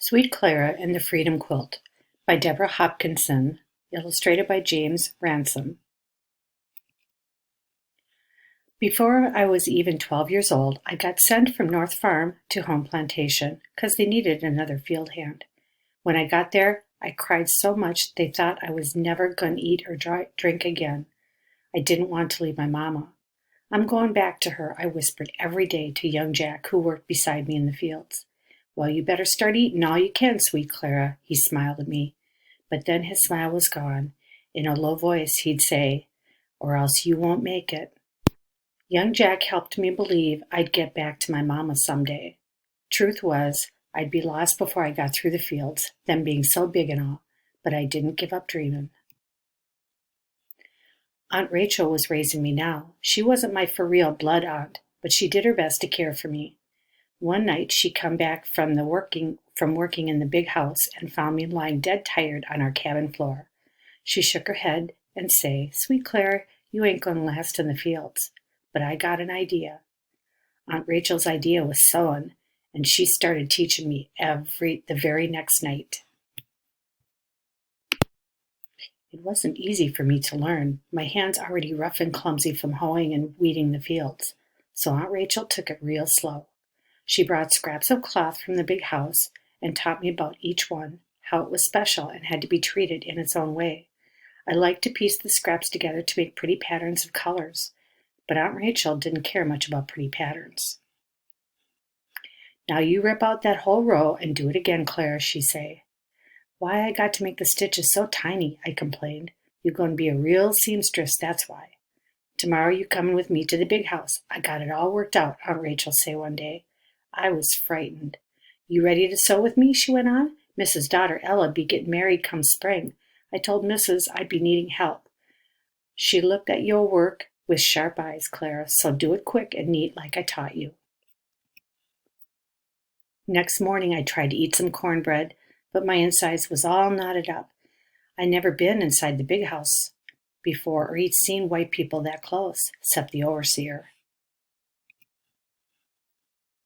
Sweet Clara and the Freedom Quilt by Deborah Hopkinson, illustrated by James Ransom. Before I was even 12 years old, I got sent from North Farm to Home Plantation because they needed another field hand. When I got there, I cried so much they thought I was never going to eat or drink again. I didn't want to leave my mama. I'm going back to her, I whispered every day to young Jack, who worked beside me in the fields. Well, you better start eating all you can, sweet Clara, he smiled at me. But then his smile was gone. In a low voice, he'd say, or else you won't make it. Young Jack helped me believe I'd get back to my mama someday. Truth was, I'd be lost before I got through the fields, them being so big and all, but I didn't give up dreaming. Aunt Rachel was raising me now. She wasn't my for-real blood aunt, but she did her best to care for me. One night she come back from working in the big house and found me lying dead tired on our cabin floor. She shook her head and say, "Sweet Claire, you ain't gonna last in the fields." But I got an idea. Aunt Rachel's idea was sewing, and she started teaching me the very next night. It wasn't easy for me to learn, my hands already rough and clumsy from hoeing and weeding the fields, so Aunt Rachel took it real slow. She brought scraps of cloth from the big house and taught me about each one, how it was special and had to be treated in its own way. I liked to piece the scraps together to make pretty patterns of colors, but Aunt Rachel didn't care much about pretty patterns. "Now you rip out that whole row and do it again, Clara," she'd say. "Why I got to make the stitches so tiny," I complained. "You're going to be a real seamstress, that's why." "Tomorrow you coming with me to the big house. I got it all worked out," Aunt Rachel say one day. I was frightened. "You ready to sew with me?" she went on. "Mrs. daughter Ella be getting married come spring. I told Mrs. I'd be needing help. She looked at your work with sharp eyes, Clara, so do it quick and neat like I taught you." Next morning I tried to eat some cornbread, but my insides was all knotted up. I never been inside the big house before or he'd seen white people that close, except the overseer.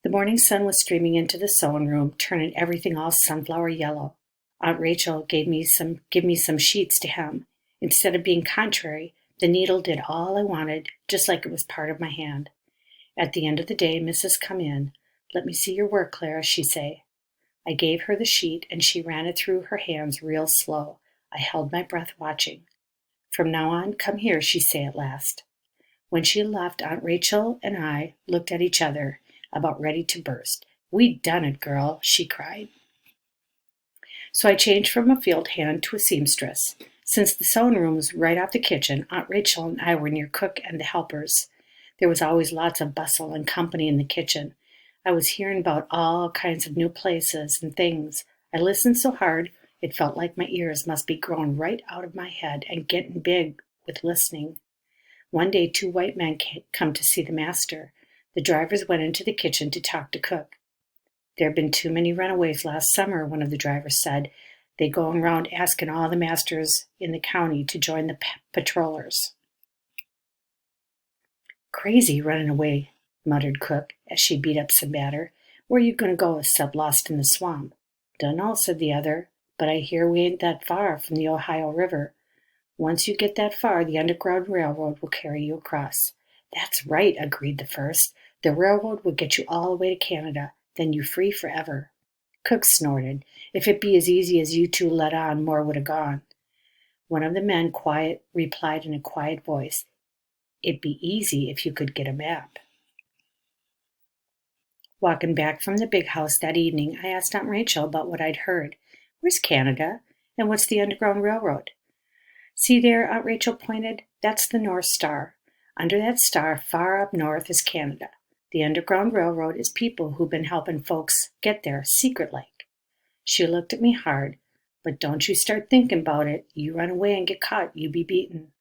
The morning sun was streaming into the sewing room, turning everything all sunflower yellow. Aunt Rachel gave me some sheets to hem. Instead of being contrary, the needle did all I wanted, just like it was part of my hand. At the end of the day, Mrs. come in. "Let me see your work, Clara," she say. I gave her the sheet, and she ran it through her hands real slow. I held my breath watching. "From now on, come here," she say at last. When she left, Aunt Rachel and I looked at each other, about ready to burst. "We done it, girl," she cried. So I changed from a field hand to a seamstress. Since the sewing room was right off the kitchen, Aunt Rachel and I were near cook and the helpers. There was always lots of bustle and company in the kitchen. I was hearing about all kinds of new places and things. I listened so hard, it felt like my ears must be growing right out of my head and getting big with listening. One day 2 white men come to see the master. The drivers went into the kitchen to talk to cook. "There have been too many runaways last summer," one of the drivers said. "They go around asking all the masters in the county to join the patrollers." "Crazy running away," muttered cook as she beat up some batter. "Where you going to go except lost in the swamp?" "Dunno," said the other, "but I hear we ain't that far from the Ohio River. Once you get that far, the Underground Railroad will carry you across." "That's right," agreed the first. "The railroad will get you all the way to Canada, then you free forever." Cook snorted. "If it be as easy as you two let on, more would have gone." One of the men replied in a quiet voice, "It'd be easy if you could get a map." Walking back from the big house that evening, I asked Aunt Rachel about what I'd heard. "Where's Canada? And what's the Underground Railroad?" "See there," Aunt Rachel pointed. "That's the North Star. Under that star, far up north, is Canada. The Underground Railroad is people who've been helping folks get there, secret-like." She looked at me hard. "But don't you start thinking about it. You run away and get caught, you be beaten."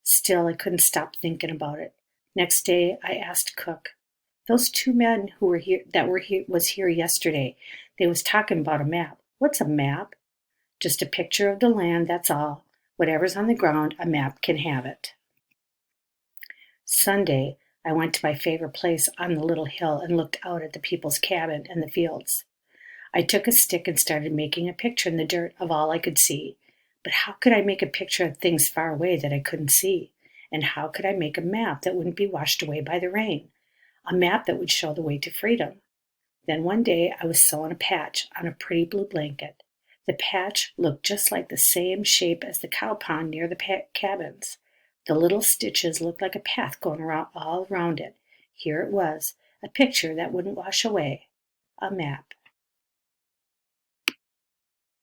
Still, I couldn't stop thinking about it. Next day, I asked cook, "Those 2 men who were here was here yesterday. They was talking about a map. What's a map?" "Just a picture of the land, that's all. Whatever's on the ground, a map can have it." Sunday, I went to my favorite place on the little hill and looked out at the people's cabin and the fields. I took a stick and started making a picture in the dirt of all I could see. But how could I make a picture of things far away that I couldn't see? And how could I make a map that wouldn't be washed away by the rain? A map that would show the way to freedom? Then one day I was sewing a patch on a pretty blue blanket. The patch looked just like the same shape as the cow pond near the cabins. The little stitches looked like a path going all around it. Here it was, a picture that wouldn't wash away, a map.